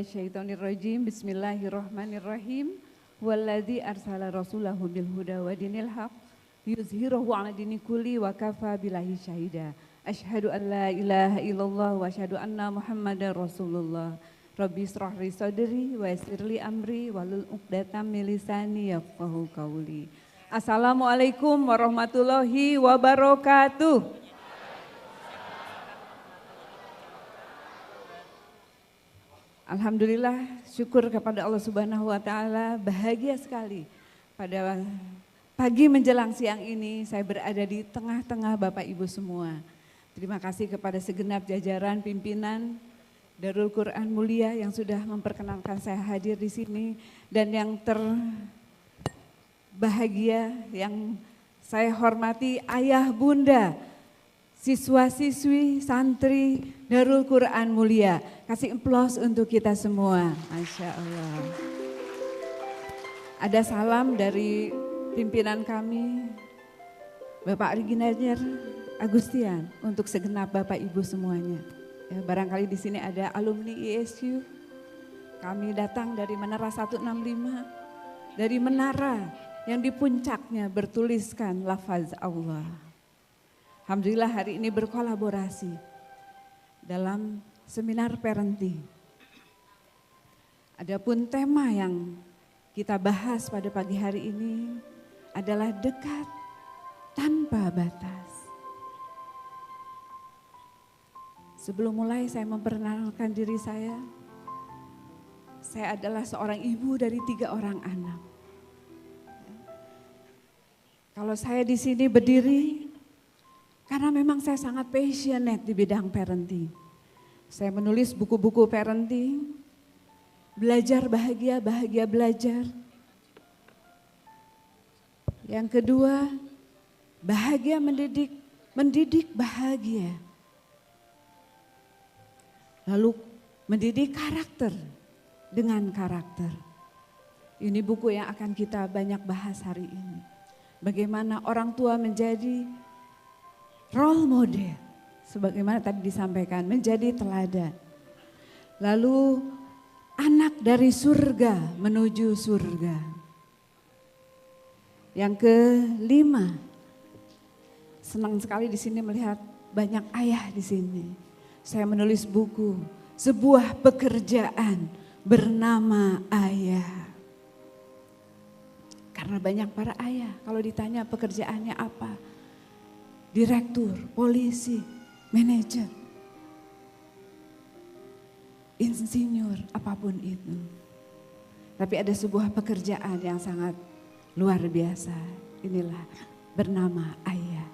minasyaitonirrajim. Bismillahirrahmanirrahim. Walladzi arsala rasulahu bil huda wa dinil haq yuzhirahu 'ala dini kulli wa kafa billahi syahida. Asyhadu an la ilaha illallah wa asyhadu anna Muhammadar Rasulullah. Rabbi israh li sadri wa yassir li amri wahlul 'uqdatam min lisani yafqahu qawli. Assalamualaikum warahmatullahi wabarakatuh. Alhamdulillah, syukur kepada Allah Subhanahu wa taala, bahagia sekali pada pagi menjelang siang ini saya berada di tengah-tengah Bapak Ibu semua. Terima kasih kepada segenap jajaran pimpinan Darul Quran Mulia yang sudah memperkenankan saya hadir di sini, dan yang terbahagia yang saya hormati ayah bunda, siswa-siswi, santri Darul Quran Mulia. Kasih aplaus untuk kita semua, Masya Allah. Ada salam dari pimpinan kami, Bapak Reginanjar Agustian, untuk segenap Bapak Ibu semuanya. Ya, barangkali di sini ada alumni ISU, kami datang dari Menara 165, dari menara yang di puncaknya bertuliskan lafaz Allah. Alhamdulillah hari ini berkolaborasi dalam seminar parenting. Adapun tema yang kita bahas pada pagi hari ini adalah dekat tanpa batas. Sebelum mulai saya memperkenalkan diri saya adalah seorang ibu dari 3 orang anak. Kalau saya di sini berdiri karena memang saya sangat passionate di bidang parenting. Saya menulis buku-buku parenting, belajar bahagia, bahagia belajar. Yang kedua, bahagia mendidik, mendidik bahagia. Lalu mendidik karakter dengan karakter. Ini buku yang akan kita banyak bahas hari ini. Bagaimana orang tua menjadi role model, sebagaimana tadi disampaikan, menjadi teladan. Lalu anak dari surga menuju surga. Yang kelima, senang sekali di sini melihat banyak ayah di sini. Saya menulis buku, sebuah pekerjaan bernama ayah. Karena banyak para ayah, kalau ditanya pekerjaannya apa? Direktur, polisi, manajer, insinyur, apapun itu. Tapi ada sebuah pekerjaan yang sangat luar biasa. Inilah bernama ayah.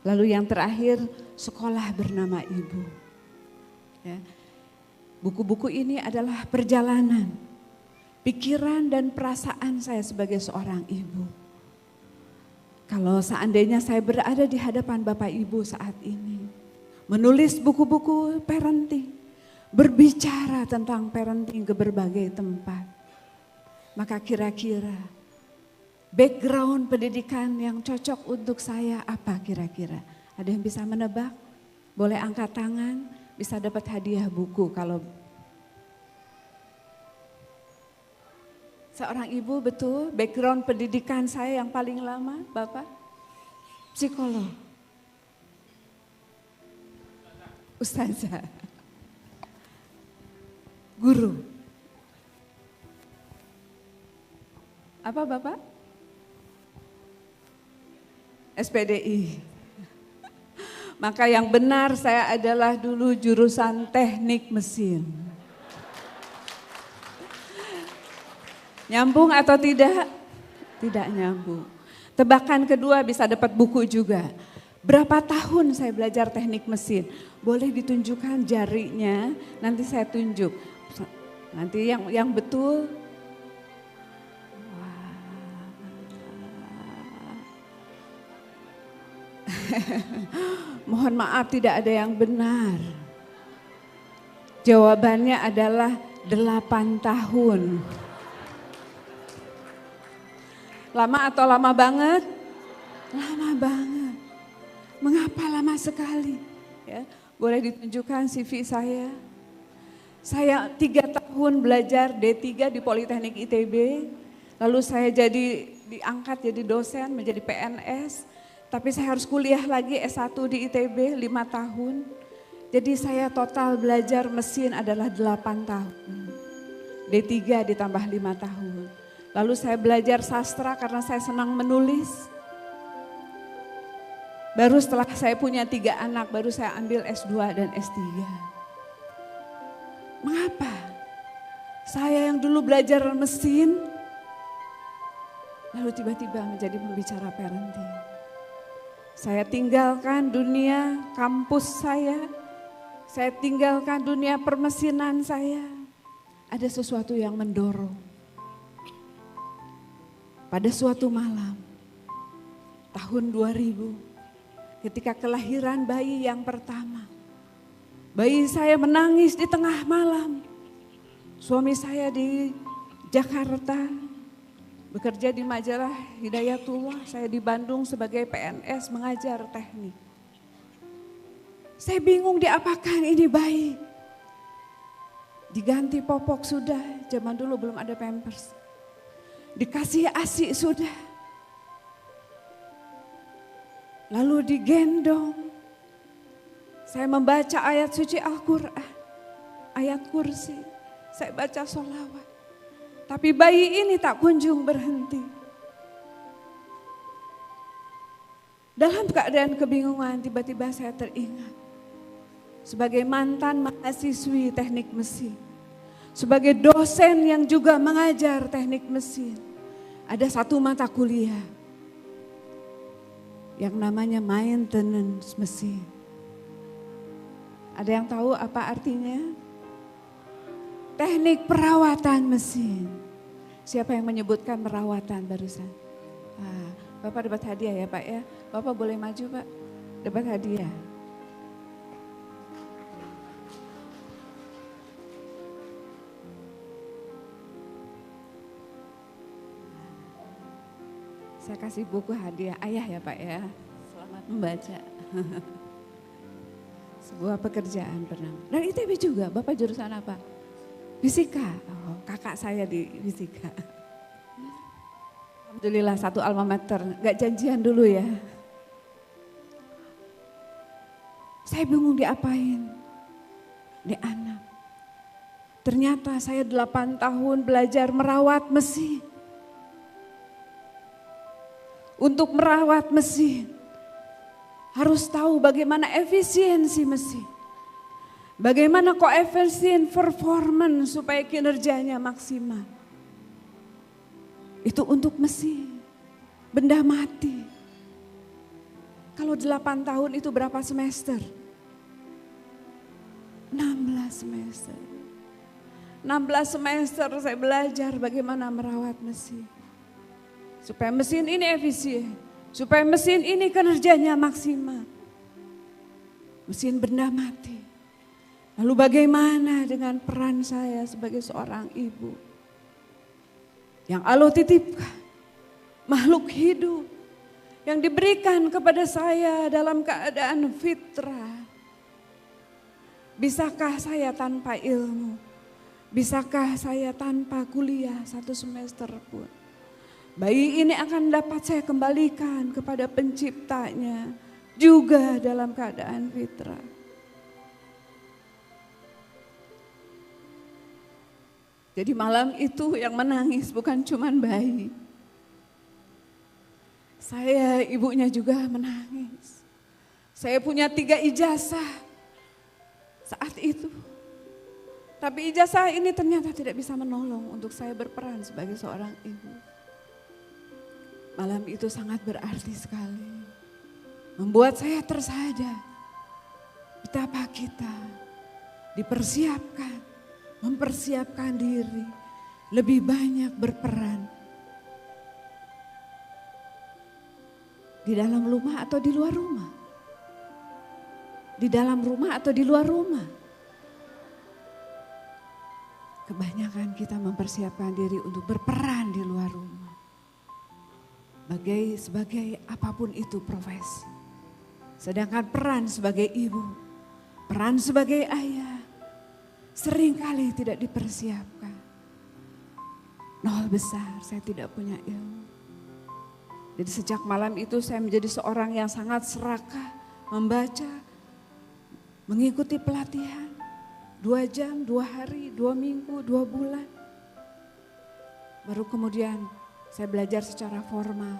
Lalu yang terakhir, sekolah bernama ibu. Ya. Buku-buku ini adalah perjalanan, pikiran dan perasaan saya sebagai seorang ibu. Kalau seandainya saya berada di hadapan Bapak Ibu saat ini, menulis buku-buku parenting, berbicara tentang parenting ke berbagai tempat, maka kira-kira background pendidikan yang cocok untuk saya apa kira-kira? Ada yang bisa menebak? Boleh angkat tangan, bisa dapat hadiah buku. Kalau seorang ibu, betul, background pendidikan saya yang paling lama, Bapak, psikolog, ustazah, guru. Apa Bapak? SPDI. Maka yang benar saya adalah dulu jurusan teknik mesin. Nyambung atau tidak? Tidak nyambung. Tebakan kedua bisa dapat buku juga. Berapa tahun saya belajar teknik mesin? Boleh ditunjukkan jarinya, nanti saya tunjuk. Nanti yang betul. Mohon maaf, tidak ada yang benar. Jawabannya adalah 8 tahun. Lama atau lama banget? Lama banget. Mengapa lama sekali? Ya, boleh ditunjukkan CV saya. Saya 3 tahun belajar D3 di Politeknik ITB, lalu saya diangkat jadi dosen, menjadi PNS, tapi saya harus kuliah lagi S1 di ITB 5 tahun. Jadi saya total belajar mesin adalah 8 tahun. D3 ditambah 5 tahun. Lalu saya belajar sastra karena saya senang menulis. Baru setelah saya punya 3 anak, baru saya ambil S2 dan S3. Mengapa? Saya yang dulu belajar mesin, lalu tiba-tiba menjadi pembicara parenting. Saya tinggalkan dunia kampus saya tinggalkan dunia permesinan saya. Ada sesuatu yang mendorong. Pada suatu malam, tahun 2000, ketika kelahiran bayi yang pertama, bayi saya menangis di tengah malam. Suami saya di Jakarta, bekerja di majalah Hidayatullah, saya di Bandung sebagai PNS mengajar teknik. Saya bingung diapakan ini bayi. Diganti popok sudah, zaman dulu belum ada Pampers. Dikasih ASI sudah. Lalu digendong. Saya membaca ayat suci Al-Quran, ayat kursi. Saya baca sholawat. Tapi bayi ini tak kunjung berhenti. Dalam keadaan kebingungan tiba-tiba saya teringat. Sebagai mantan mahasiswi teknik mesin. Sebagai dosen yang juga mengajar teknik mesin. Ada satu mata kuliah. Yang namanya maintenance mesin. Ada yang tahu apa artinya? Teknik perawatan mesin. Siapa yang menyebutkan perawatan barusan? Bapak dapat hadiah ya Pak ya. Bapak boleh maju Pak, dapat hadiah. Saya kasih buku hadiah ayah ya Pak ya. Selamat membaca. Sebuah pekerjaan bernama. Dan ITB juga, Bapak jurusan apa? Fisika. Oh, kakak saya di fisika. Alhamdulillah satu alma mater, gak janjian dulu ya. Saya bingung diapain. Ini anak. Ternyata saya 8 tahun belajar merawat mesin. Untuk merawat mesin, harus tahu bagaimana efisiensi mesin. Bagaimana koefisien performance supaya kinerjanya maksimal. Itu untuk mesin, benda mati. Kalau 8 tahun itu berapa semester? 16 semester. 16 semester saya belajar bagaimana merawat mesin. Supaya mesin ini efisien, supaya mesin ini kinerjanya maksimal. Mesin benda mati. Lalu bagaimana dengan peran saya sebagai seorang ibu? Yang Allah titipkan, makhluk hidup yang diberikan kepada saya dalam keadaan fitrah. Bisakah saya tanpa ilmu? Bisakah saya tanpa kuliah 1 semester pun? Bayi ini akan dapat saya kembalikan kepada penciptanya juga dalam keadaan fitrah. Jadi malam itu yang menangis bukan cuman bayi. Saya ibunya juga menangis. Saya punya 3 ijazah saat itu. Tapi ijazah ini ternyata tidak bisa menolong untuk saya berperan sebagai seorang ibu. Malam itu sangat berarti sekali. Membuat saya tersadar betapa kita dipersiapkan, mempersiapkan diri lebih banyak berperan di dalam rumah atau di luar rumah. Di dalam rumah atau di luar rumah. Kebanyakan kita mempersiapkan diri untuk berperan di luar rumah. Sebagai apapun itu profesi. Sedangkan peran sebagai ibu, peran sebagai ayah, seringkali tidak dipersiapkan. Nol besar, saya tidak punya ilmu. Jadi sejak malam itu saya menjadi seorang yang sangat serakah, membaca, mengikuti pelatihan. 2 jam, 2 hari, 2 minggu, 2 bulan. Baru kemudian saya belajar secara formal,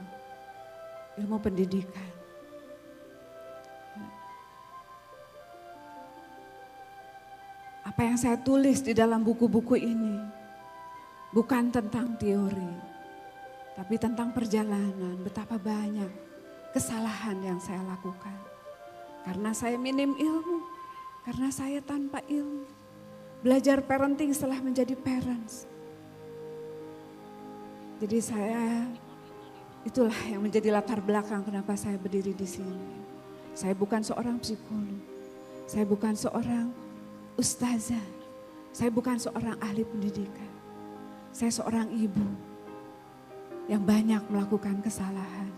ilmu pendidikan. Apa yang saya tulis di dalam buku-buku ini bukan tentang teori, tapi tentang perjalanan, betapa banyak kesalahan yang saya lakukan. Karena saya minim ilmu, karena saya tanpa ilmu. Belajar parenting setelah menjadi parents. Jadi itulah yang menjadi latar belakang kenapa saya berdiri di sini. Saya bukan seorang psikolog, saya bukan seorang ustazah, saya bukan seorang ahli pendidikan. Saya seorang ibu yang banyak melakukan kesalahan.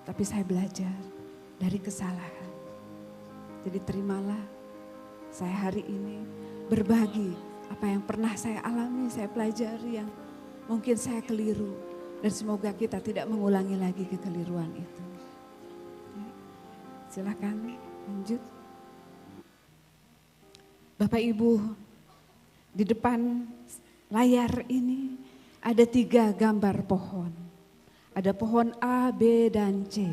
Tapi saya belajar dari kesalahan. Jadi terimalah saya hari ini berbagi apa yang pernah saya alami, saya pelajari yang mungkin saya keliru. Dan semoga kita tidak mengulangi lagi kekeliruan itu. Silakan lanjut. Bapak Ibu, di depan layar ini ada 3 gambar pohon. Ada pohon A, B, dan C.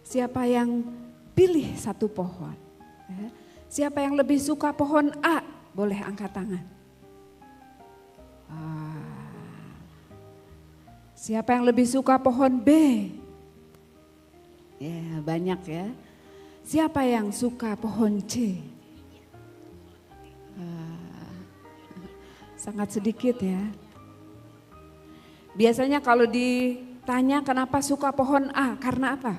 Siapa yang pilih satu pohon? Siapa yang lebih suka pohon A? Boleh angkat tangan. Siapa yang lebih suka pohon B? Ya, banyak ya. Siapa yang suka pohon C? Sangat sedikit ya. Biasanya kalau ditanya kenapa suka pohon A, karena apa?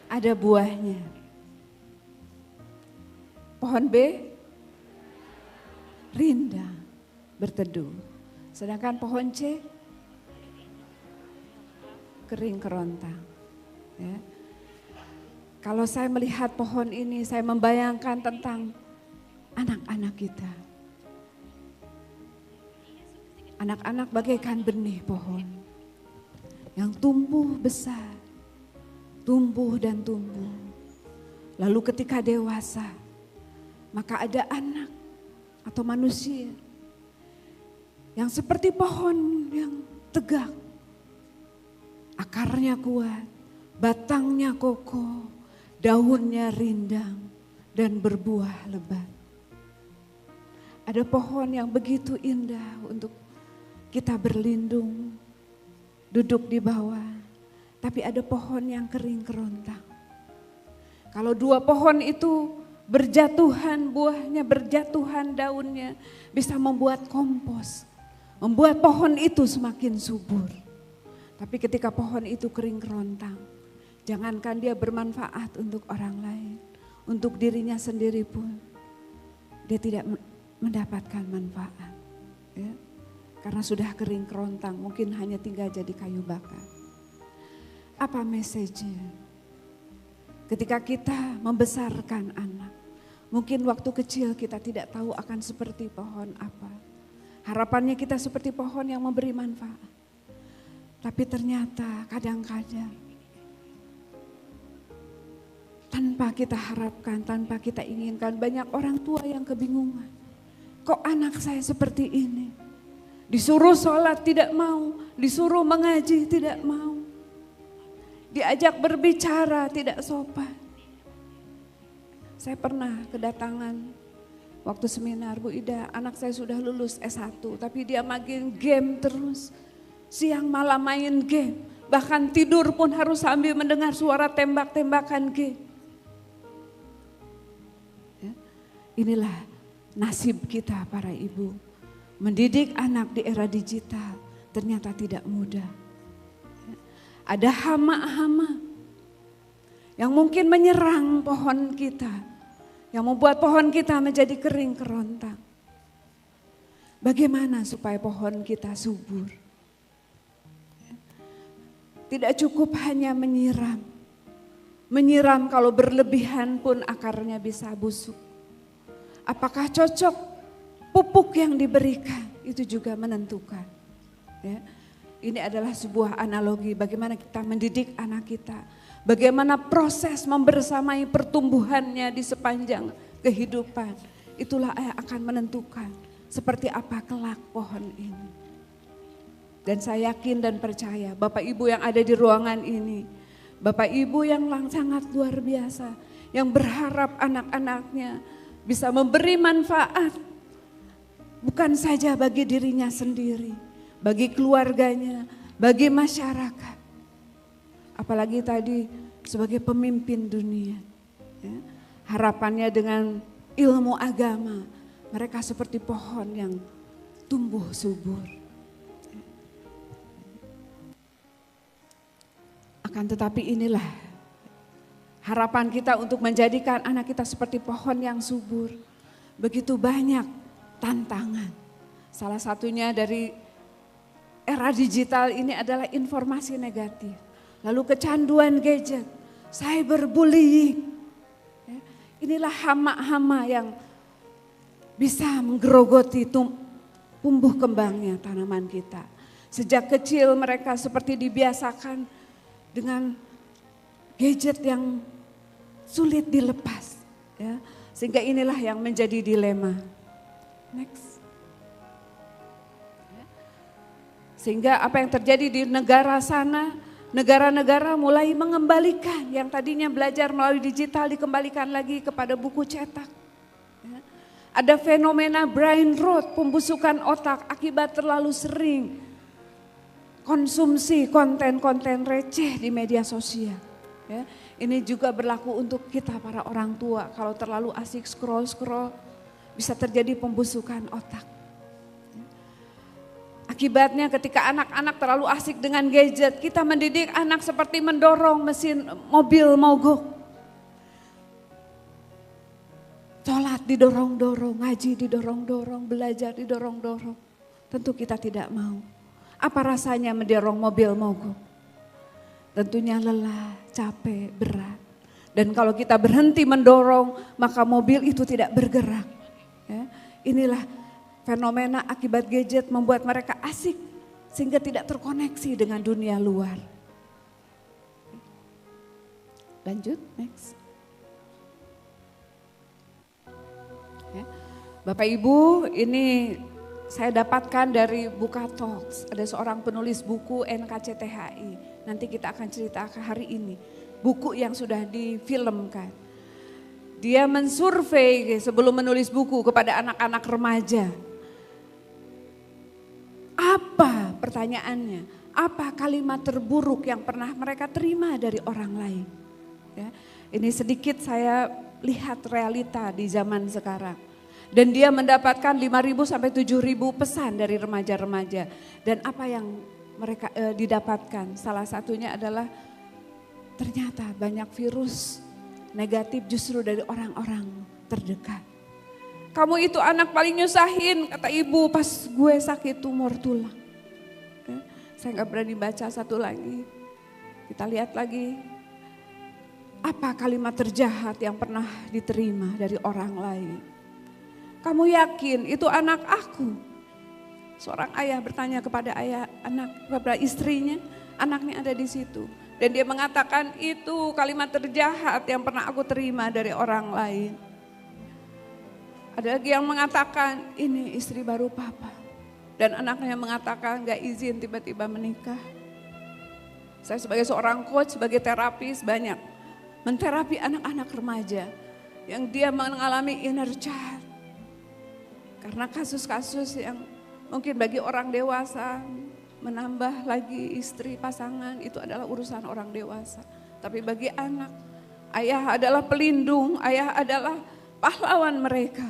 Ada buahnya. Pohon B? Rindang, berteduh. Sedangkan pohon C? Kering kerontang. Ya. Kalau saya melihat pohon ini, saya membayangkan tentang anak-anak kita. Anak-anak bagaikan benih pohon yang tumbuh besar, tumbuh dan tumbuh. Lalu ketika dewasa, maka ada anak atau manusia yang seperti pohon yang tegak. Akarnya kuat, batangnya kokoh, daunnya rindang dan berbuah lebat. Ada pohon yang begitu indah untuk kita berlindung, duduk di bawah. Tapi ada pohon yang kering kerontang. Kalau 2 pohon itu berjatuhan buahnya, berjatuhan daunnya, bisa membuat kompos. Membuat pohon itu semakin subur. Tapi ketika pohon itu kering kerontang, jangankan dia bermanfaat untuk orang lain, untuk dirinya sendiri pun, dia tidak mendapatkan manfaat. Ya. Karena sudah kering kerontang, mungkin hanya tinggal jadi kayu bakar. Apa message-nya? Ketika kita membesarkan anak, mungkin waktu kecil kita tidak tahu akan seperti pohon apa. Harapannya kita seperti pohon yang memberi manfaat. Tapi ternyata kadang-kadang tanpa kita harapkan, tanpa kita inginkan, banyak orang tua yang kebingungan. Kok anak saya seperti ini? Disuruh sholat tidak mau, disuruh mengaji tidak mau. Diajak berbicara tidak sopan. Saya pernah kedatangan waktu seminar, Bu Ida, anak saya sudah lulus S1 tapi dia main game terus. Siang malam main game, bahkan tidur pun harus sambil mendengar suara tembak-tembakan game. Ya, inilah nasib kita para ibu. Mendidik anak di era digital ternyata tidak mudah. Ada hama-hama yang mungkin menyerang pohon kita, yang membuat pohon kita menjadi kering kerontang. Bagaimana supaya pohon kita subur? Tidak cukup hanya menyiram. Menyiram kalau berlebihan pun akarnya bisa busuk. Apakah cocok pupuk yang diberikan, itu juga menentukan. Ya. Ini adalah sebuah analogi bagaimana kita mendidik anak kita. Bagaimana proses membersamai pertumbuhannya di sepanjang kehidupan. Itulah yang akan menentukan seperti apa kelak pohon ini. Dan saya yakin dan percaya Bapak Ibu yang ada di ruangan ini, Bapak Ibu yang sangat luar biasa, yang berharap anak-anaknya bisa memberi manfaat bukan saja bagi dirinya sendiri, bagi keluarganya, bagi masyarakat. Apalagi tadi sebagai pemimpin dunia. Ya, harapannya dengan ilmu agama, mereka seperti pohon yang tumbuh subur. Akan tetapi inilah harapan kita untuk menjadikan anak kita seperti pohon yang subur. Begitu banyak tantangan. Salah satunya dari era digital ini adalah informasi negatif. Lalu kecanduan gadget, cyberbullying. Inilah hama-hama yang bisa menggerogoti tumbuh kembangnya tanaman kita. Sejak kecil mereka seperti dibiasakan dengan gadget yang sulit dilepas. Ya. Sehingga inilah yang menjadi dilema. Next. Sehingga apa yang terjadi di negara sana, negara-negara mulai mengembalikan yang tadinya belajar melalui digital dikembalikan lagi kepada buku cetak. Ya. Ada fenomena brain rot, pembusukan otak akibat terlalu sering konsumsi konten-konten receh di media sosial. Ya. Ini juga berlaku untuk kita para orang tua, kalau terlalu asik scroll-scroll bisa terjadi pembusukan otak. Akibatnya ketika anak-anak terlalu asik dengan gadget, kita mendidik anak seperti mendorong mesin mobil mogok. Sholat didorong-dorong, ngaji didorong-dorong, belajar didorong-dorong. Tentu kita tidak mau. Apa rasanya mendorong mobil mogok? Tentunya lelah, capek, berat. Dan kalau kita berhenti mendorong, maka mobil itu tidak bergerak. Ya, inilah fenomena akibat gadget membuat mereka asik sehingga tidak terkoneksi dengan dunia luar. Lanjut, next. Ya. Bapak Ibu, ini saya dapatkan dari Buka Talks. Ada seorang penulis buku NKCTHI. Nanti kita akan cerita hari ini. Buku yang sudah difilmkan. Dia mensurvei sebelum menulis buku kepada anak-anak remaja. Apa pertanyaannya? Apa kalimat terburuk yang pernah mereka terima dari orang lain? Ya, ini sedikit saya lihat realita di zaman sekarang. Dan dia mendapatkan 5.000 sampai 7.000 pesan dari remaja-remaja. Dan apa yang mereka didapatkan? Salah satunya adalah ternyata banyak virus negatif justru dari orang-orang terdekat. Kamu itu anak paling nyusahin, kata ibu pas gue sakit tumor tulang. Ya, saya gak berani baca satu lagi. Kita lihat lagi. Apa kalimat terjahat yang pernah diterima dari orang lain? Kamu yakin itu anak aku? Seorang ayah bertanya kepada kepada istrinya, anaknya ada di situ. Dan dia mengatakan itu kalimat terjahat yang pernah aku terima dari orang lain. Ada lagi yang mengatakan ini istri baru papa. Dan anaknya mengatakan gak izin tiba-tiba menikah. Saya sebagai seorang coach, sebagai terapis banyak menterapi anak-anak remaja yang dia mengalami inner child. Karena kasus-kasus yang mungkin bagi orang dewasa menambah lagi istri pasangan itu adalah urusan orang dewasa. Tapi bagi anak, ayah adalah pelindung, ayah adalah pahlawan mereka.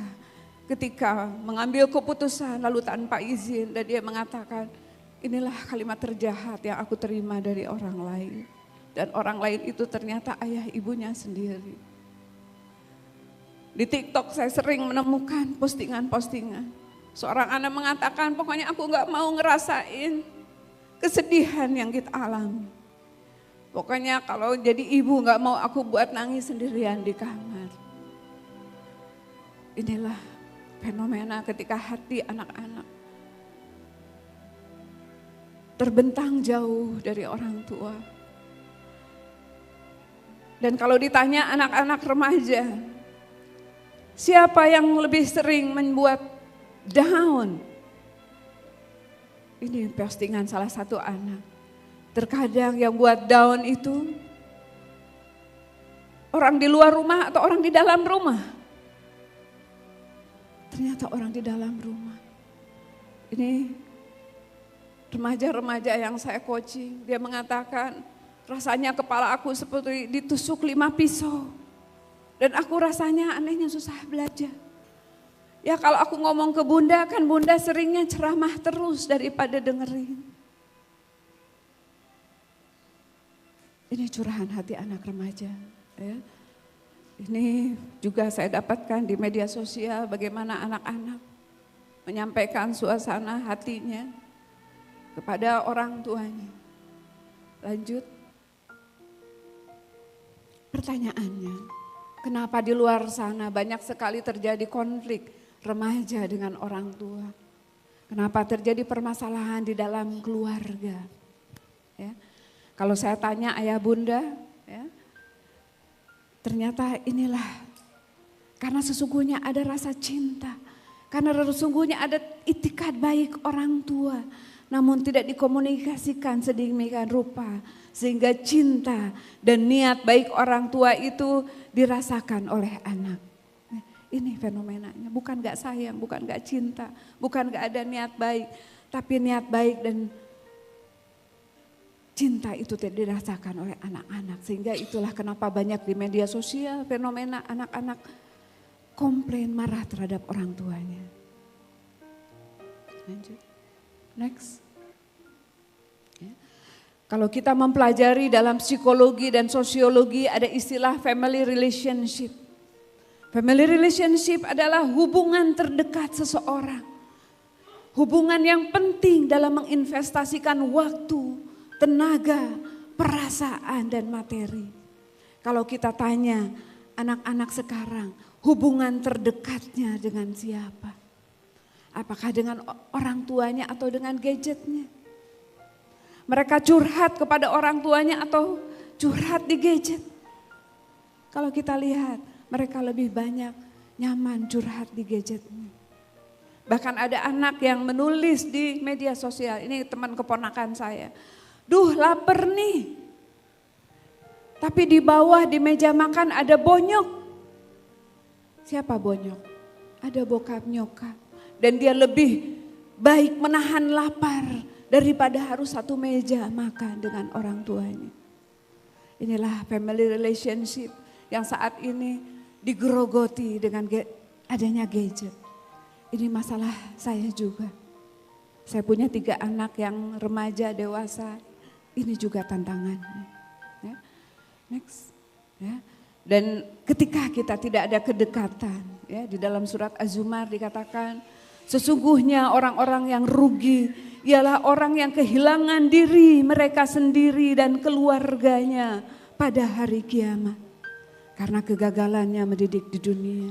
Ketika mengambil keputusan lalu tanpa izin dan dia mengatakan inilah kalimat terjahat yang aku terima dari orang lain. Dan orang lain itu ternyata ayah ibunya sendiri. Di TikTok saya sering menemukan postingan-postingan. Seorang anak mengatakan pokoknya aku gak mau ngerasain kesedihan yang kita alami. Pokoknya kalau jadi ibu gak mau aku buat nangis sendirian di kamar. Inilah fenomena ketika hati anak-anak terbentang jauh dari orang tua. Dan kalau ditanya anak-anak remaja, siapa yang lebih sering membuat down? Ini postingan salah satu anak. Terkadang yang buat down itu orang di luar rumah atau orang di dalam rumah. Ternyata orang di dalam rumah. Ini remaja-remaja yang saya coaching, dia mengatakan rasanya kepala aku seperti ditusuk 5 pisau. Dan aku rasanya anehnya susah belajar. Ya kalau aku ngomong ke bunda, kan bunda seringnya ceramah terus daripada dengerin. Ini curahan hati anak remaja. Ya. Ini juga saya dapatkan di media sosial bagaimana anak-anak menyampaikan suasana hatinya kepada orang tuanya. Lanjut. Pertanyaannya, kenapa di luar sana banyak sekali terjadi konflik remaja dengan orang tua? Kenapa terjadi permasalahan di dalam keluarga? Ya. Kalau saya tanya ayah bunda, ya, ternyata inilah karena sesungguhnya ada rasa cinta, karena sesungguhnya ada itikat baik orang tua, namun tidak dikomunikasikan sedemikian rupa sehingga cinta dan niat baik orang tua itu dirasakan oleh anak. Ini fenomenanya, bukan gak sayang, bukan gak cinta, bukan gak ada niat baik, tapi niat baik dan cinta itu tidak dirasakan oleh anak-anak. Sehingga itulah kenapa banyak di media sosial fenomena anak-anak komplain marah terhadap orang tuanya. Lanjut, next. Kalau kita mempelajari dalam psikologi dan sosiologi ada istilah family relationship. Family relationship adalah hubungan terdekat seseorang. Hubungan yang penting dalam menginvestasikan waktu, tenaga, perasaan dan materi. Kalau kita tanya anak-anak sekarang, hubungan terdekatnya dengan siapa? Apakah dengan orang tuanya atau dengan gadgetnya? Mereka curhat kepada orang tuanya atau curhat di gadget. Kalau kita lihat, mereka lebih banyak nyaman curhat di gadgetnya. Bahkan ada anak yang menulis di media sosial, ini teman keponakan saya. Duh lapar nih, tapi di bawah di meja makan ada bonyok. Siapa bonyok? Ada bokap nyokap. Dan dia lebih baik menahan lapar daripada harus satu meja makan dengan orang tuanya. Inilah family relationship yang saat ini digerogoti dengan adanya gadget. Ini masalah saya juga. Saya punya 3 anak yang remaja, dewasa. Ini juga tantangannya. Ya. Next. Ya. Dan ketika kita tidak ada kedekatan, ya, di dalam surat Az-Zumar dikatakan, sesungguhnya orang-orang yang rugi ialah orang yang kehilangan diri mereka sendiri dan keluarganya pada hari kiamat. Karena kegagalannya mendidik di dunia.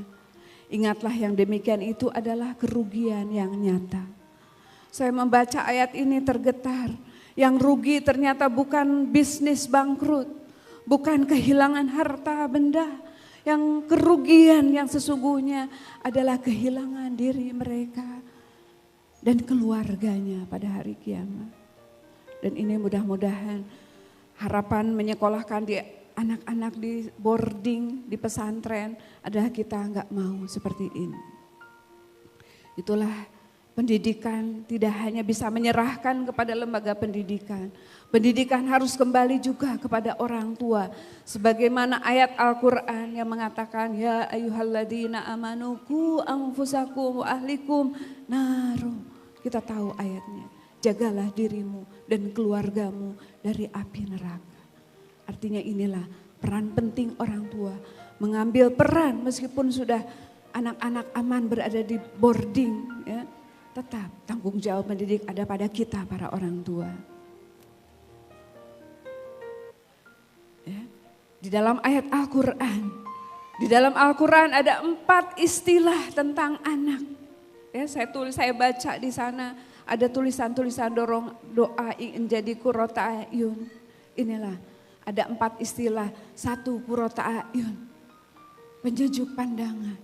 Ingatlah yang demikian itu adalah kerugian yang nyata. Saya membaca ayat ini tergetar. Yang rugi ternyata bukan bisnis bangkrut. Bukan kehilangan harta benda. Yang kerugian yang sesungguhnya adalah kehilangan diri mereka dan keluarganya pada hari kiamat. Dan ini mudah-mudahan harapan menyekolahkan di anak-anak di boarding, di pesantren adalah kita nggak mau seperti ini. Itulah pendidikan tidak hanya bisa menyerahkan kepada lembaga pendidikan. Pendidikan harus kembali juga kepada orang tua. Sebagaimana ayat Al-Quran yang mengatakan, ya ayyuhalladzina amanu qu anfusakum wa ahlikum naru. Kita tahu ayatnya, jagalah dirimu dan keluargamu dari api neraka. Artinya inilah peran penting orang tua. Mengambil peran meskipun sudah anak-anak aman berada di boarding. Ya, tetap tanggung jawab mendidik ada pada kita para orang tua. Ya, di dalam ayat Al-Quran. Di dalam Al-Quran ada 4 istilah tentang anak. Ya, saya baca di sana ada tulisan-tulisan dorong doa ingin jadi qurrata ayun. Inilah ada 4 istilah. 1 qurrata ayun, penyejuk pandangan.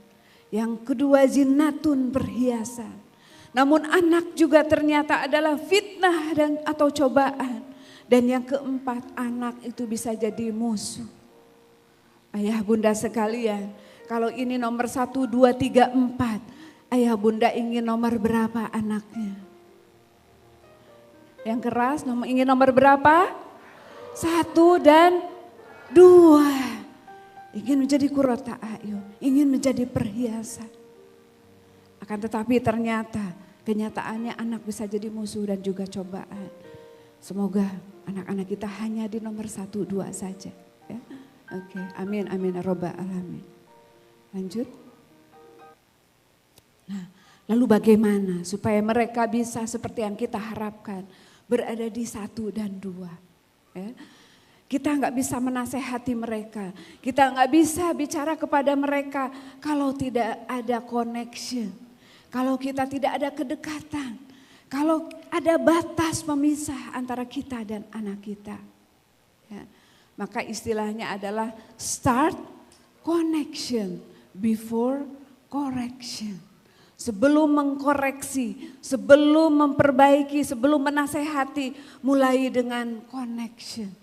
Yang kedua zinnatun, perhiasan. Namun anak juga ternyata adalah fitnah dan atau cobaan. Dan yang keempat, anak itu bisa jadi musuh. Ayah bunda sekalian, kalau ini nomor 1, 2, 3, 4, ayah bunda ingin nomor berapa anaknya? Yang keras ingin nomor berapa? 1 dan 2. Ingin menjadi qurrata ayun, ingin menjadi perhiasan. Akan tetapi ternyata kenyataannya anak bisa jadi musuh dan juga cobaan. Semoga anak-anak kita hanya di nomor 1, 2 saja. Ya. Oke, amin, amin, robbal alamin. Lanjut. Nah, lalu bagaimana supaya mereka bisa seperti yang kita harapkan, berada di 1 dan 2. Ya. Kita nggak bisa menasehati mereka, kita nggak bisa bicara kepada mereka kalau tidak ada connection, kalau kita tidak ada kedekatan, kalau ada batas pemisah antara kita dan anak kita. Ya. Maka istilahnya adalah start connection before correction. Sebelum mengkoreksi, sebelum memperbaiki, sebelum menasehati, mulai dengan connection.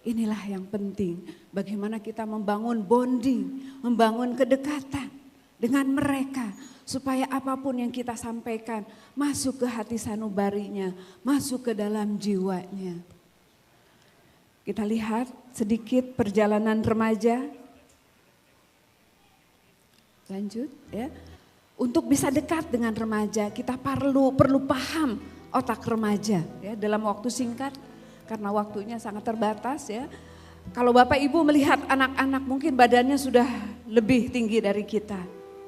Inilah yang penting, bagaimana kita membangun bonding, membangun kedekatan dengan mereka. Supaya apapun yang kita sampaikan masuk ke hati sanubarinya, masuk ke dalam jiwanya. Kita lihat sedikit perjalanan remaja. Lanjut ya. Untuk bisa dekat dengan remaja, kita perlu paham otak remaja ya dalam waktu singkat. Karena waktunya sangat terbatas ya. Kalau Bapak Ibu melihat anak-anak mungkin badannya sudah lebih tinggi dari kita.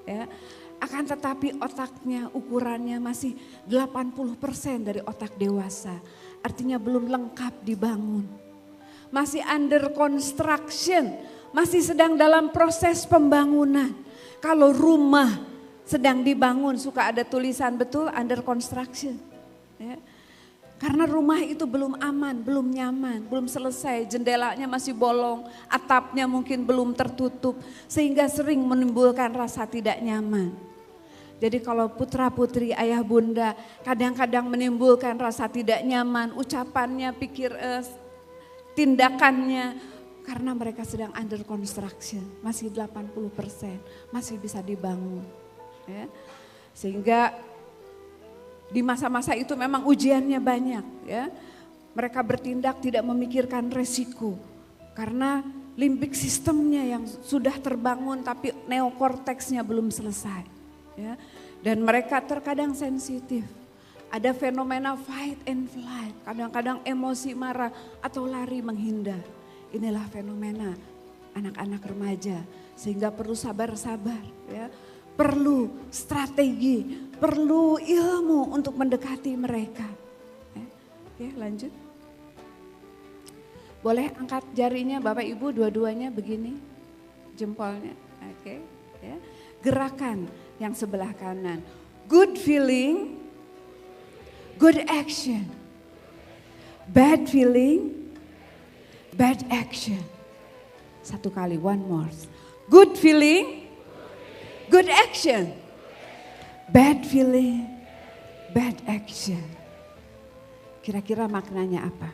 Ya. Akan tetapi otaknya ukurannya masih 80% dari otak dewasa. Artinya belum lengkap dibangun. Masih under construction, masih sedang dalam proses pembangunan. Kalau rumah sedang dibangun suka ada tulisan betul under construction. Ya. Karena rumah itu belum aman, belum nyaman, belum selesai, jendelanya masih bolong, atapnya mungkin belum tertutup, sehingga sering menimbulkan rasa tidak nyaman. Jadi kalau putra putri ayah bunda kadang-kadang menimbulkan rasa tidak nyaman, ucapannya, tindakannya, karena mereka sedang under construction, masih 80%, masih bisa dibangun. Ya. Sehingga di masa-masa itu memang ujiannya banyak ya. Mereka bertindak tidak memikirkan resiko. Karena limbik sistemnya yang sudah terbangun tapi neokorteksnya belum selesai. Ya. Dan mereka terkadang sensitif. Ada fenomena fight and flight. Kadang-kadang emosi marah atau lari menghindar. Inilah fenomena anak-anak remaja. Sehingga perlu sabar-sabar ya. Perlu strategi, perlu ilmu untuk mendekati mereka. Oke, lanjut. Boleh angkat jarinya Bapak Ibu dua-duanya begini, jempolnya. Oke, ya. Gerakan yang sebelah kanan. Good feeling, good action. Bad feeling, bad action. Satu kali, one more. Good feeling, good action, bad feeling, bad action. Kira-kira maknanya apa?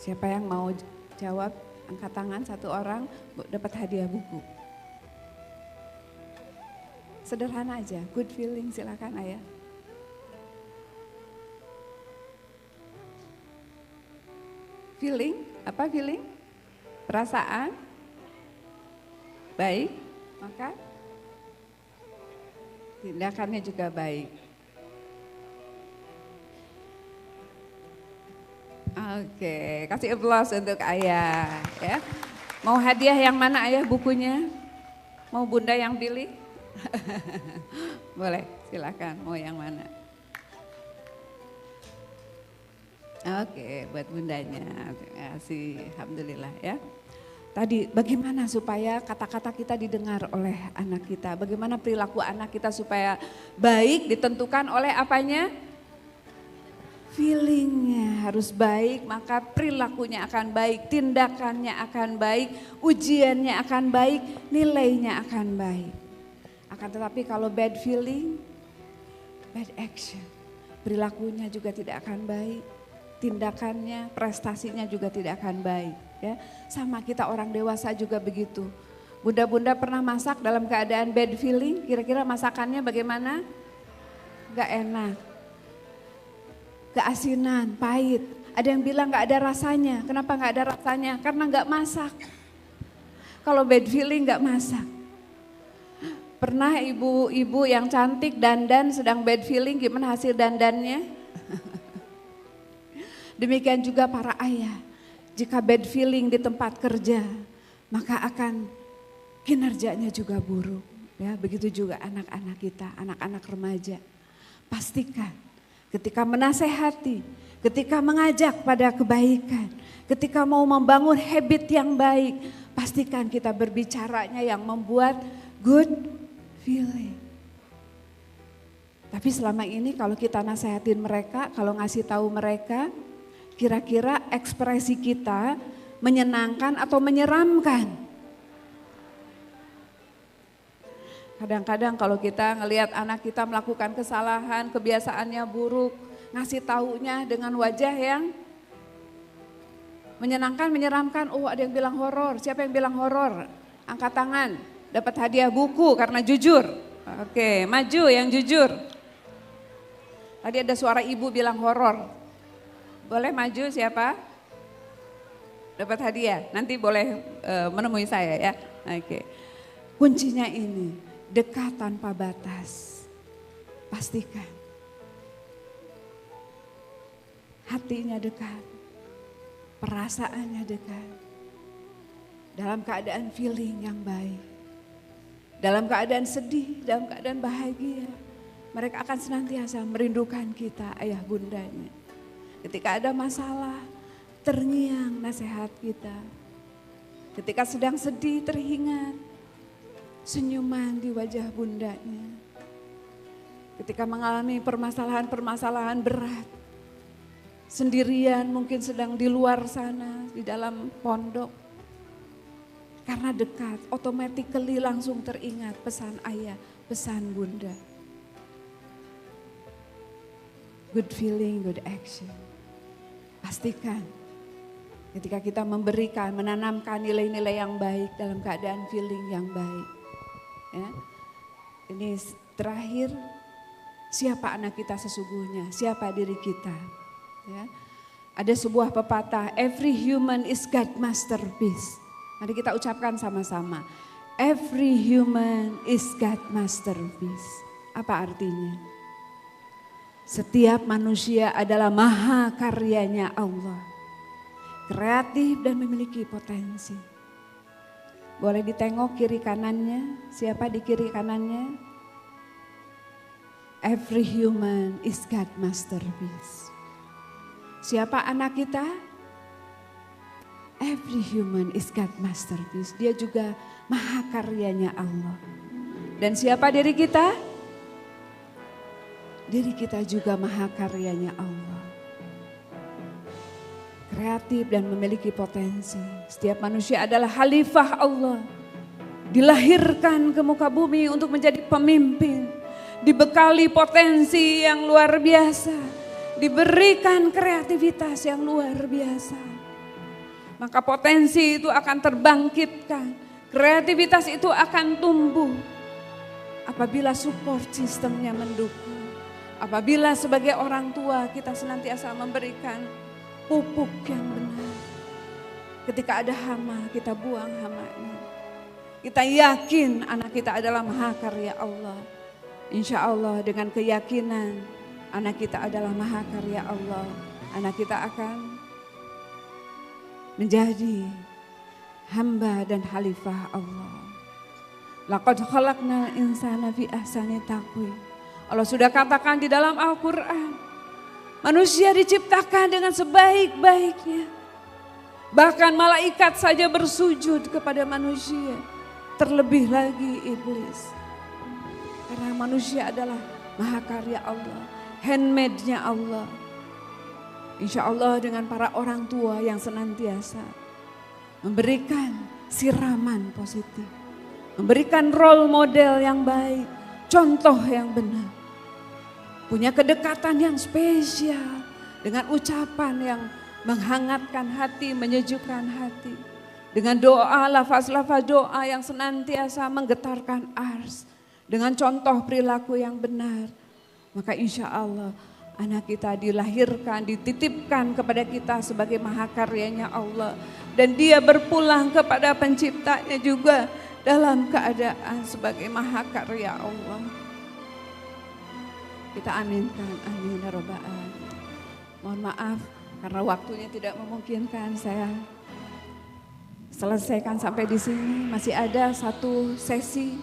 Siapa yang mau jawab? Angkat tangan, 1 orang dapat hadiah buku. Sederhana aja, good feeling, silakan ayah. Feeling, apa feeling? Perasaan? Baik, maka tindakannya juga baik. Oke, kasih aplaus untuk ayah. Ya. Mau hadiah yang mana ayah bukunya? Mau bunda yang pilih? Boleh, silakan. Mau yang mana? Oke, buat bundanya. Terima kasih, alhamdulillah ya. Tadi bagaimana supaya kata-kata kita didengar oleh anak kita, bagaimana perilaku anak kita supaya baik ditentukan oleh apanya? Feelingnya harus baik, maka perilakunya akan baik, tindakannya akan baik, ujiannya akan baik, nilainya akan baik. Akan tetapi kalau bad feeling, bad action, perilakunya juga tidak akan baik, tindakannya, prestasinya juga tidak akan baik. Ya, sama kita orang dewasa juga begitu. Bunda-bunda pernah masak dalam keadaan bad feeling, kira-kira masakannya bagaimana? Gak enak, keasinan, pahit. Ada yang bilang gak ada rasanya, kenapa gak ada rasanya? Karena gak masak. Kalau bad feeling gak masak. Pernah ibu-ibu yang cantik dandan sedang bad feeling, gimana hasil dandannya? Demikian juga para ayah. Jika bad feeling di tempat kerja, maka akan kinerjanya juga buruk. Ya, begitu juga anak-anak kita, anak-anak remaja. Pastikan ketika menasehati, ketika mengajak pada kebaikan, ketika mau membangun habit yang baik, pastikan kita berbicaranya yang membuat good feeling. Tapi selama ini kalau kita nasehatin mereka, kalau ngasih tahu mereka, kira-kira ekspresi kita menyenangkan atau menyeramkan? Kadang-kadang kalau kita ngelihat anak kita melakukan kesalahan, kebiasaannya buruk, ngasih taunya dengan wajah yang menyenangkan, menyeramkan. Oh, ada yang bilang horor. Siapa yang bilang horor? Angkat tangan. Dapat hadiah buku karena jujur. Oke, maju yang jujur. Tadi ada suara ibu bilang horor. Boleh maju siapa? Dapat hadiah. Nanti boleh menemui saya ya. Oke. Kuncinya ini, dekat tanpa batas. Pastikan. Hatinya dekat. Perasaannya dekat. Dalam keadaan feeling yang baik. Dalam keadaan sedih, dalam keadaan bahagia. Mereka akan senantiasa merindukan kita, ayah bundanya. Ketika ada masalah, terngiang nasihat kita. Ketika sedang sedih, teringat senyuman di wajah bundanya. Ketika mengalami permasalahan-permasalahan berat, sendirian mungkin sedang di luar sana, di dalam pondok. Karena dekat, automatically langsung teringat pesan ayah, pesan bunda. Good feeling, good action. Pastikan ketika kita memberikan, menanamkan nilai-nilai yang baik dalam keadaan feeling yang baik. Ya. Ini terakhir, siapa anak kita sesungguhnya, siapa diri kita. Ya. Ada sebuah pepatah, every human is God masterpiece. Mari kita ucapkan sama-sama, every human is God masterpiece. Apa artinya? Setiap manusia adalah maha karyanya Allah. Kreatif dan memiliki potensi. Boleh ditengok kiri kanannya, siapa di kiri kanannya? Every human is God masterpiece. Siapa anak kita? Every human is God masterpiece. Dia juga maha karyanya Allah. Dan siapa diri kita? Diri kita juga maha karyanya Allah. Kreatif dan memiliki potensi. Setiap manusia adalah khalifah Allah. Dilahirkan ke muka bumi untuk menjadi pemimpin. Dibekali potensi yang luar biasa. Diberikan kreativitas yang luar biasa. Maka potensi itu akan terbangkitkan. Kreativitas itu akan tumbuh. Apabila support sistemnya mendukung. Apabila sebagai orang tua kita senantiasa memberikan pupuk yang benar. Ketika ada hama, kita buang hamanya. Kita yakin anak kita adalah mahakarya Allah. Insya Allah dengan keyakinan anak kita adalah mahakarya Allah. Anak kita akan menjadi hamba dan khalifah Allah. Laqad khalaqnal insana fi ahsani taqwim. Allah sudah katakan di dalam Al-Quran, manusia diciptakan dengan sebaik-baiknya. Bahkan malaikat saja bersujud kepada manusia. Terlebih lagi iblis. Karena manusia adalah mahakarya Allah, handmade-nya Allah. Insya Allah dengan para orang tua yang senantiasa memberikan siraman positif. Memberikan role model yang baik, contoh yang benar. Punya kedekatan yang spesial dengan ucapan yang menghangatkan hati, menyejukkan hati. Dengan doa, lafaz-lafaz doa yang senantiasa menggetarkan ars. Dengan contoh perilaku yang benar. Maka insya Allah anak kita dilahirkan, dititipkan kepada kita sebagai mahakaryanya Allah. Dan dia berpulang kepada penciptanya juga dalam keadaan sebagai mahakarya Allah. Kita aminkan, amin ya rabbal alamin. Mohon maaf karena waktunya tidak memungkinkan saya selesaikan sampai di sini. Masih ada satu sesi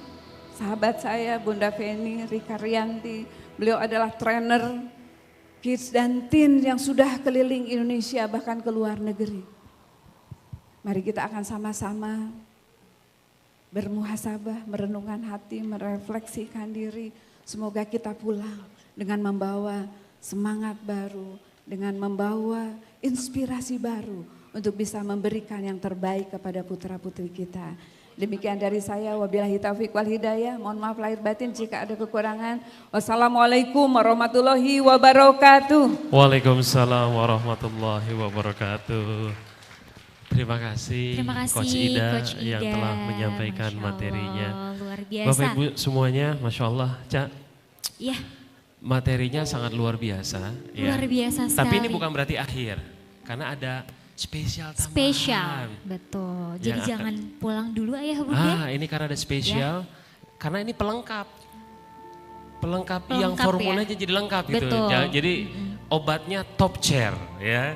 sahabat saya Bunda Feni Rika Rianti. Beliau adalah trainer kids dan teen yang sudah keliling Indonesia bahkan ke luar negeri. Mari kita akan sama-sama bermuhasabah, merenungkan hati, merefleksikan diri. Semoga kita pulang dengan membawa semangat baru, dengan membawa inspirasi baru untuk bisa memberikan yang terbaik kepada putra-putri kita. Demikian dari saya, wabillahi taufiq wal hidayah. Mohon maaf lahir batin jika ada kekurangan. Wassalamualaikum warahmatullahi wabarakatuh. Waalaikumsalam warahmatullahi wabarakatuh. Terima kasih Coach Ida yang telah menyampaikan materinya. Luar biasa. Bapak Ibu semuanya, Masya Allah, Cak. Iya. Materinya sangat luar biasa. Luar biasa sekali. Tapi ini bukan berarti akhir, karena ada spesial tambahan. Spesial, betul. Jadi jangan pulang dulu ayah bunda. Ini karena ada spesial, karena ini pelengkap. Pelengkap yang formulanya jadi lengkap gitu. Jadi obatnya top chair ya.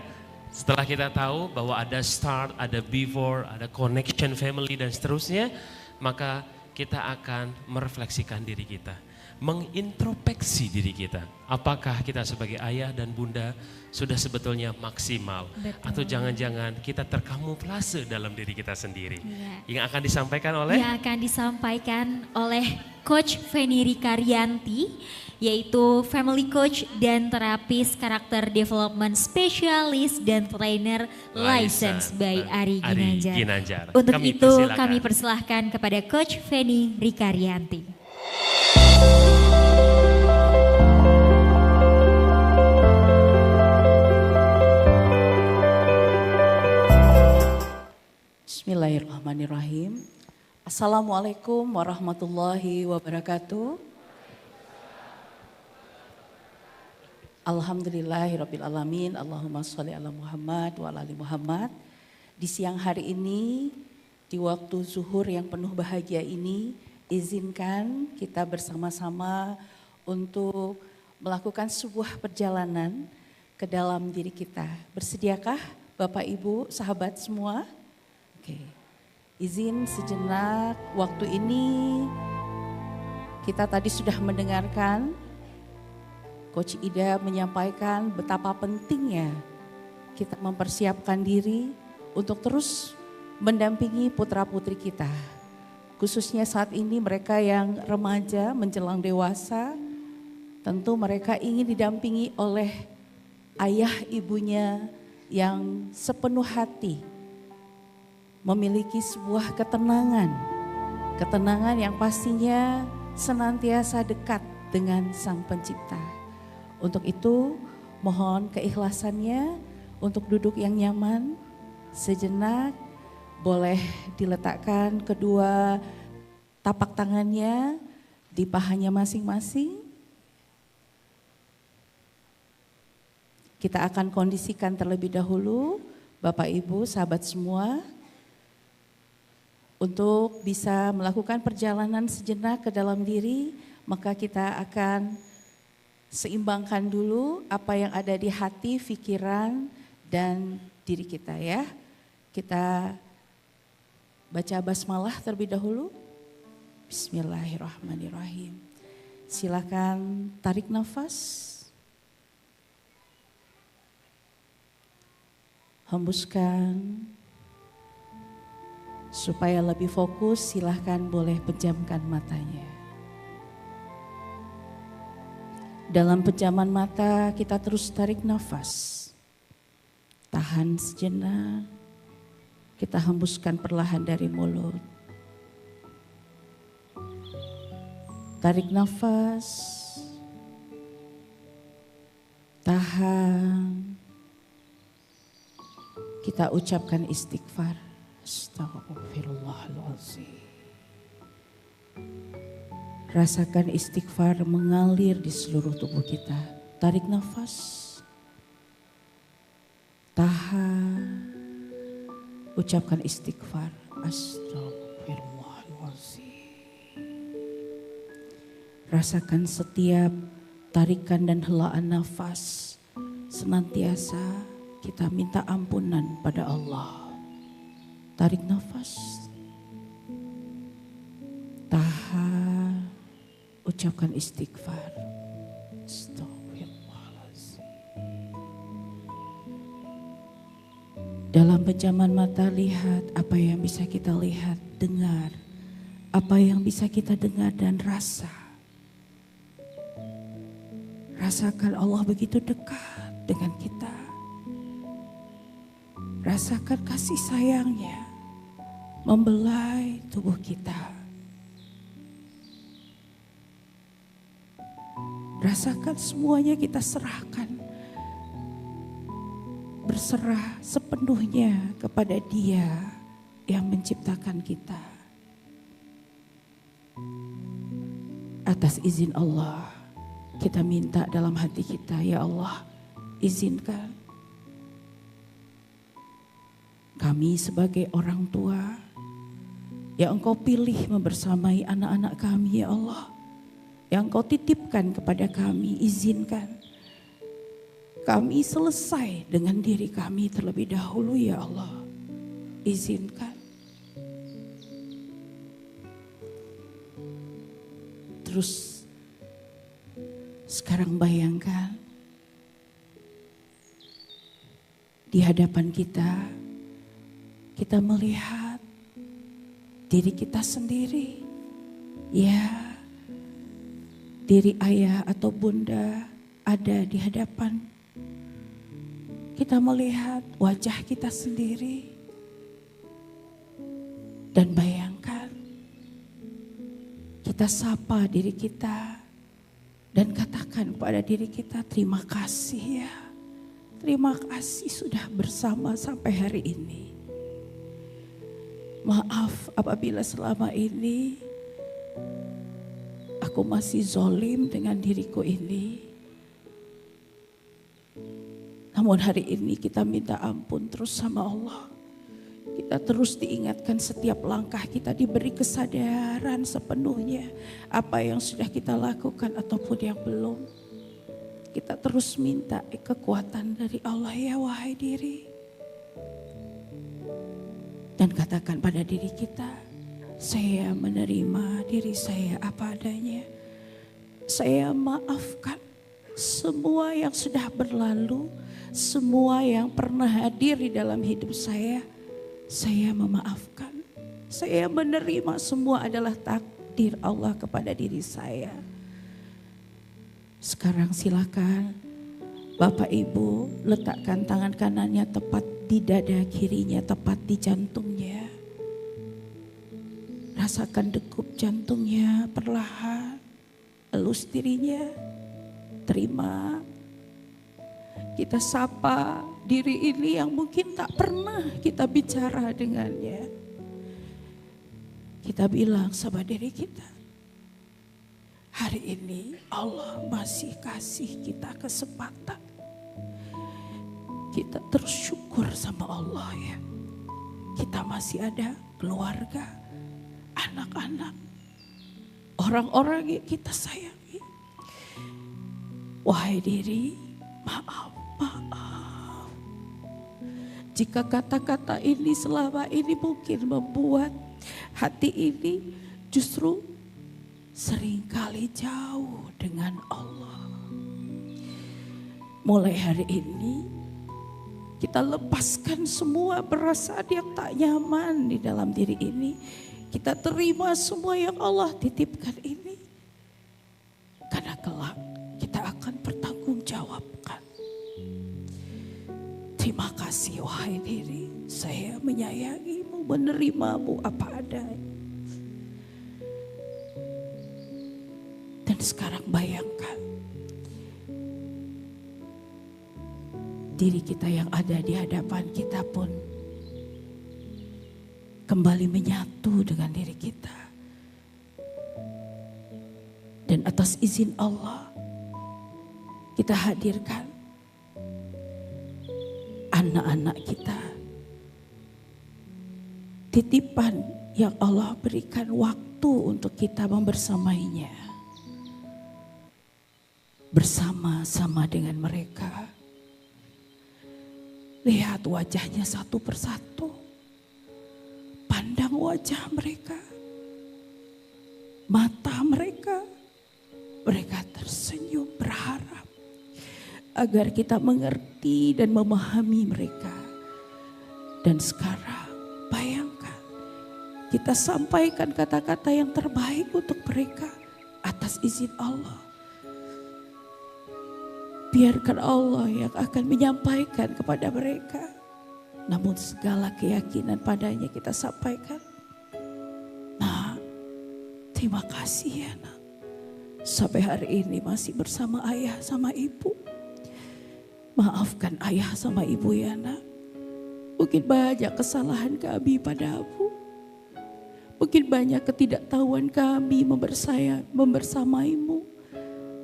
Setelah kita tahu bahwa ada start, ada before, ada connection family dan seterusnya, maka kita akan merefleksikan diri kita. Mengintrospeksi diri kita. Apakah kita sebagai ayah dan bunda sudah sebetulnya maksimal? Betul. Atau jangan-jangan kita terkamuflase dalam diri kita sendiri? Ya. Yang akan disampaikan oleh? Yang akan disampaikan oleh Coach Feni Rika Rianti, yaitu Family Coach dan Terapis Karakter Development Specialist dan Trainer License by Ari Ginanjar. Untuk itu kami persilahkan kepada Coach Feni Rika Rianti. Bismillahirrahmanirrahim. Assalamualaikum warahmatullahi wabarakatuh. Alhamdulillahirabbil alamin. Allahumma sholli ala Muhammad wa ala ali Muhammad. Di siang hari ini, di waktu zuhur yang penuh bahagia ini, izinkan kita bersama-sama untuk melakukan sebuah perjalanan ke dalam diri kita. Bersediakah Bapak Ibu, sahabat semua? Oke. Izin sejenak, waktu ini kita tadi sudah mendengarkan Coach Ida menyampaikan betapa pentingnya kita mempersiapkan diri untuk terus mendampingi putra-putri kita. Khususnya saat ini mereka yang remaja menjelang dewasa, tentu mereka ingin didampingi oleh ayah ibunya yang sepenuh hati memiliki sebuah ketenangan. Ketenangan yang pastinya senantiasa dekat dengan Sang Pencipta. Untuk itu mohon keikhlasannya untuk duduk yang nyaman sejenak, boleh diletakkan kedua tapak tangannya di pahanya masing-masing. Kita akan kondisikan terlebih dahulu Bapak Ibu sahabat semua untuk bisa melakukan perjalanan sejenak ke dalam diri, maka kita akan seimbangkan dulu apa yang ada di hati, pikiran, dan diri kita ya. Kita baca basmalah terlebih dahulu. Bismillahirrahmanirrahim. Silakan tarik nafas. Hembuskan. Supaya lebih fokus, silahkan boleh pejamkan matanya. Dalam pejaman mata kita terus tarik nafas. Tahan sejenak. Kita hembuskan perlahan dari mulut. Tarik nafas. Tahan. Kita ucapkan istighfar. Astagfirullahaladzim. Rasakan istighfar mengalir di seluruh tubuh kita. Tarik nafas. Tahan. Ucapkan istighfar. Astagfirullahaladzim. Rasakan setiap tarikan dan helaan nafas. Senantiasa kita minta ampunan pada Allah. Tarik nafas. Tahan. Ucapkan istighfar. Astagfirullahaladzim. Dalam pejaman mata lihat apa yang bisa kita lihat, dengar. Apa yang bisa kita dengar dan rasa. Rasakan Allah begitu dekat dengan kita. Rasakan kasih sayangnya membelai tubuh kita. Rasakan semuanya kita serahkan. Berserah sepenuhnya kepada Dia yang menciptakan kita. Atas izin Allah, kita minta dalam hati kita, ya Allah, izinkan kami sebagai orang tua yang Engkau pilih membersamai anak-anak kami, ya Allah. Yang Kau titipkan kepada kami, izinkan kami selesai dengan diri kami terlebih dahulu, ya Allah. Izinkan. Terus sekarang bayangkan di hadapan kita melihat diri kita sendiri, ya. Diri ayah atau bunda ada di hadapan. Kita melihat wajah kita sendiri. Dan bayangkan kita sapa diri kita dan katakan pada diri kita, terima kasih ya. Terima kasih sudah bersama sampai hari ini. Maaf apabila selama ini aku masih zolim dengan diriku ini. Namun hari ini kita minta ampun terus sama Allah. Kita terus diingatkan setiap langkah kita, diberi kesadaran sepenuhnya. Apa yang sudah kita lakukan ataupun yang belum. Kita terus minta kekuatan dari Allah, ya wahai diri. Dan katakan pada diri kita, saya menerima diri saya apa adanya. Saya maafkan semua yang sudah berlalu, semua yang pernah hadir di dalam hidup saya. Saya memaafkan. Saya menerima semua adalah takdir Allah kepada diri saya. Sekarang silakan Bapak Ibu letakkan tangan kanannya tepat di dada kirinya, tepat di jantungnya. Rasakan degup jantungnya perlahan, elus dirinya, terima. Kita sapa diri ini yang mungkin tak pernah kita bicara dengannya. Kita bilang sama diri kita, hari ini Allah masih kasih kita kesempatan. Kita terus syukur sama Allah ya. Kita masih ada keluarga, anak-anak, orang-orang yang kita sayangi. Wahai diri, maaf. Jika kata-kata ini selama ini mungkin membuat hati ini justru seringkali jauh dengan Allah. Mulai hari ini Kita lepaskan semua perasaan yang tak nyaman di dalam diri ini. Kita terima semua yang Allah titipkan ini. Karena kelak kita akan bertanggungjawabkan. Terima kasih wahai diri, saya menyayangimu, menerimamu apa adanya. Dan sekarang bayangkan diri kita yang ada di hadapan kita pun kembali menyatu dengan diri kita. Dan atas izin Allah kita hadirkan anak-anak kita. Titipan yang Allah berikan waktu untuk kita membersamainya. Bersama-sama dengan mereka. Lihat wajahnya satu persatu. Pandang wajah mereka. Mata mereka. Mereka tersenyum berharap. Agar kita mengerti dan memahami mereka. Dan sekarang bayangkan. Kita sampaikan kata-kata yang terbaik untuk mereka. Atas izin Allah. Biarkan Allah yang akan menyampaikan kepada mereka. Namun segala keyakinan padanya kita sampaikan. Nah, terima kasih ya nak. Sampai hari ini masih bersama ayah sama ibu. Maafkan ayah sama ibu ya nak. Mungkin banyak kesalahan kami padamu. Mungkin banyak ketidaktahuan kami membersamaimu.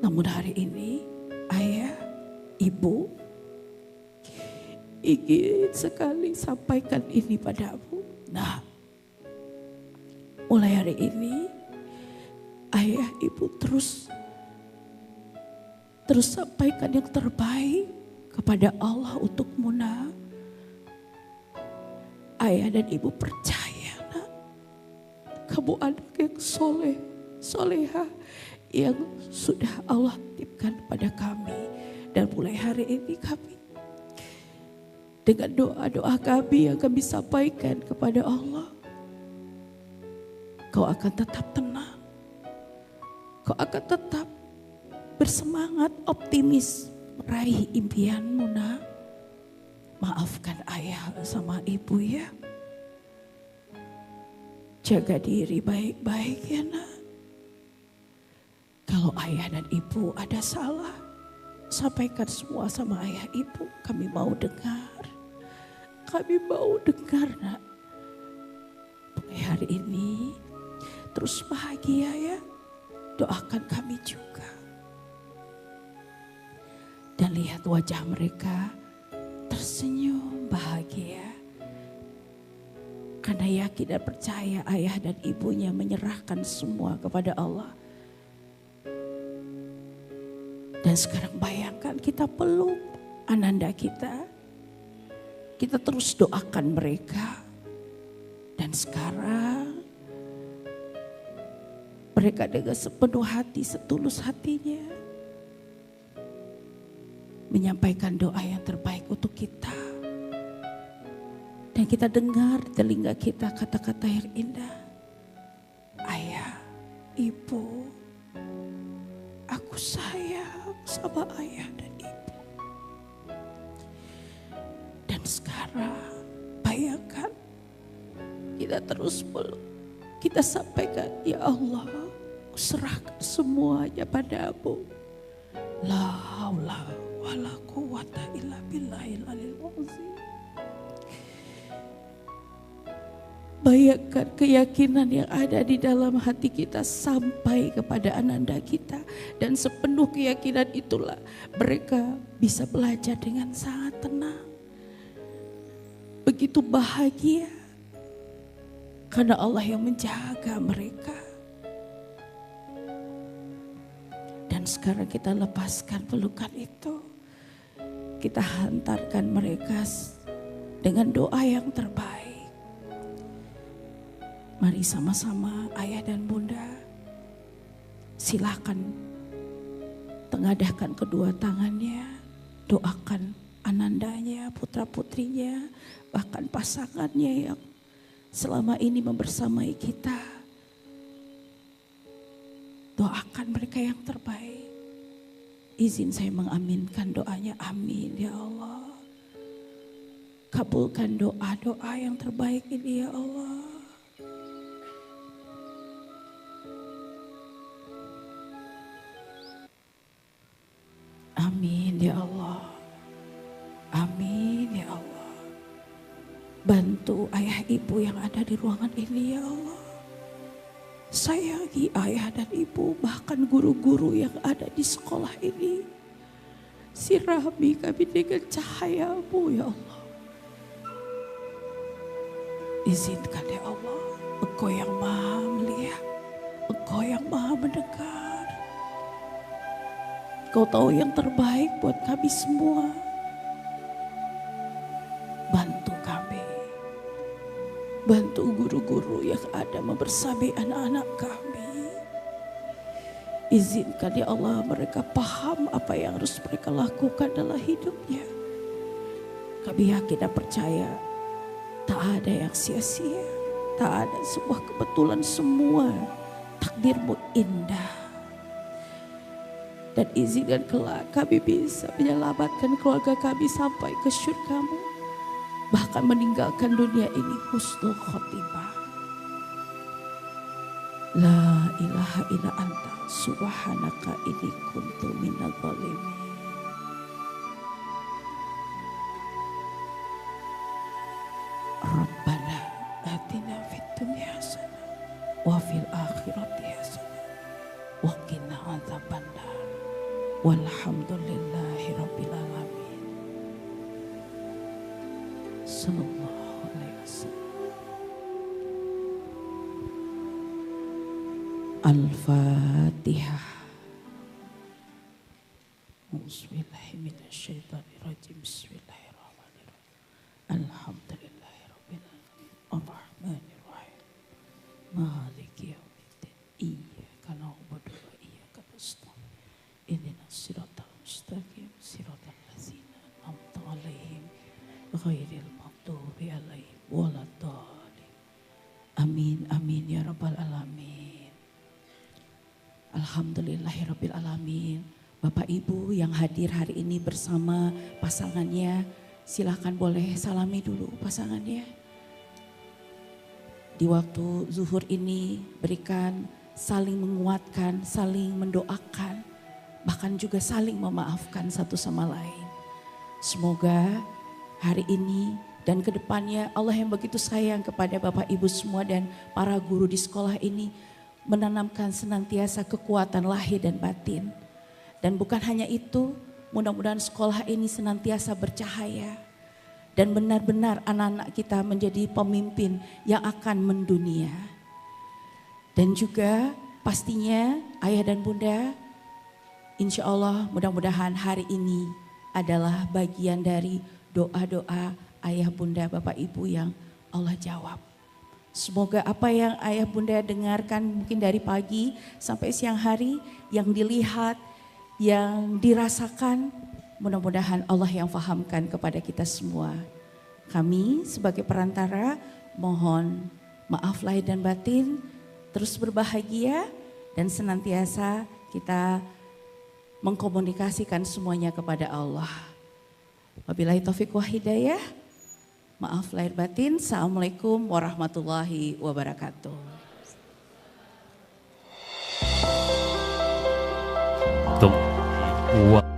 Namun hari ini ayah, ibu, ingin sekali sampaikan ini padamu. Nah, mulai hari ini, ayah, ibu terus sampaikan yang terbaik kepada Allah untuk Muna. Ayah dan ibu percaya, nak, kamu anak yang soleha, yang sudah Allah titipkan pada kami. Dan mulai hari ini kami dengan doa-doa kami yang kami sampaikan kepada Allah, kau akan tetap tenang, kau akan tetap bersemangat, optimis meraih impianmu nak. Maafkan ayah sama ibu ya. Jaga diri baik-baik ya nak. Kalau ayah dan ibu ada salah, sampaikan semua sama ayah ibu. Kami mau dengar. Kami mau dengar nak. Mulai hari ini terus bahagia ya. Doakan kami juga. Dan lihat wajah mereka tersenyum bahagia. Karena yakin dan percaya ayah dan ibunya menyerahkan semua kepada Allah. Dan sekarang bayangkan kita peluk ananda kita. Kita terus doakan mereka. Dan sekarang mereka dengan sepenuh hati, setulus hatinya menyampaikan doa yang terbaik untuk kita. Dan kita dengar di telinga kita kata-kata yang indah. Ayah, ibu, aku sayang sama ayah dan ibu. Dan sekarang bayangkan kita terus peluk. Kita sampaikan, ya Allah, serahkan semuanya padamu. La haula wala quwata illa billahil aliyil azim. Bayangkan keyakinan yang ada di dalam hati kita sampai kepada ananda kita. Dan sepenuh keyakinan itulah mereka bisa belajar dengan sangat tenang. Begitu bahagia. Karena Allah yang menjaga mereka. Dan sekarang kita lepaskan pelukan itu. Kita hantarkan mereka dengan doa yang terbaik. Mari sama-sama ayah dan bunda, silakan tengadahkan kedua tangannya, doakan anandanya, putra-putrinya, bahkan pasangannya yang selama ini membersamai kita. Doakan mereka yang terbaik. Izin saya mengaminkan doanya, amin ya Allah. Kabulkan doa-doa yang terbaik ini ya Allah. Amin ya Allah. Amin ya Allah. Bantu ayah ibu yang ada di ruangan ini ya Allah. Sayangi ayah dan ibu, bahkan guru-guru yang ada di sekolah ini. Sirami kami dengan cahaya-Mu ya Allah. Izinkan ya Allah, Engkau yang maha melihat, Engkau yang maha mendengar. Engkau tahu yang terbaik buat kami semua. Bantu kami. Bantu guru-guru yang ada membersamai anak-anak kami. Izinkan ya Allah mereka paham apa yang harus mereka lakukan dalam hidupnya. Kami yakin dan percaya tak ada yang sia-sia. Tak ada sebuah kebetulan, semua takdir-Mu indah. Dan izinkan kelak kami bisa menyelamatkan keluarga kami sampai ke syurga-Mu. Bahkan meninggalkan dunia ini husnul khotimah. La ilaha illa anta subhanaka inni kuntu minadh dhalimin. Rabbana atina fid dunya hasanah wa fil akhirati hasanah wa qina adzabannar. Walhamdulillahi rabbil alamin. Sallallahu alaihi wasallam. Al-Fatihah. Bismillahirrahmanirrahim. Bismillahirrahmanirrahim. Alhamdulillahirabbil alamin. Arrahmanirrahim. Maliki yaumiddin. Iyyaka na'budu wa iyyaka nasta'in. Ihdinas siratal mustaqim. Siratal ladzina an'amta 'alaihim ghairil maghdubi 'alaihim waladdallin. Amin amin ya rabbal alamin. Alhamdulillahirabbil alamin. Bapak Ibu yang hadir hari ini bersama pasangannya, silakan boleh salami dulu pasangannya. Di waktu zuhur ini berikan saling menguatkan, saling mendoakan, bahkan juga saling memaafkan satu sama lain. Semoga hari ini dan kedepannya Allah yang begitu sayang kepada Bapak Ibu semua dan para guru di sekolah ini menanamkan senantiasa kekuatan lahir dan batin. Dan bukan hanya itu, mudah-mudahan sekolah ini senantiasa bercahaya. Dan benar-benar anak-anak kita menjadi pemimpin yang akan mendunia. Dan juga pastinya ayah dan bunda, insya Allah mudah-mudahan hari ini adalah bagian dari doa-doa ayah bunda bapak ibu yang Allah jawab. Semoga apa yang ayah bunda dengarkan mungkin dari pagi sampai siang hari, yang dilihat, yang dirasakan, mudah-mudahan Allah yang fahamkan kepada kita semua. Kami sebagai perantara mohon maaf lahir dan batin, terus berbahagia dan senantiasa kita mengkomunikasikan semuanya kepada Allah. Wabillahi taufiq wa hidayah. Maaf lahir batin. Assalamualaikum warahmatullahi wabarakatuh. Wah.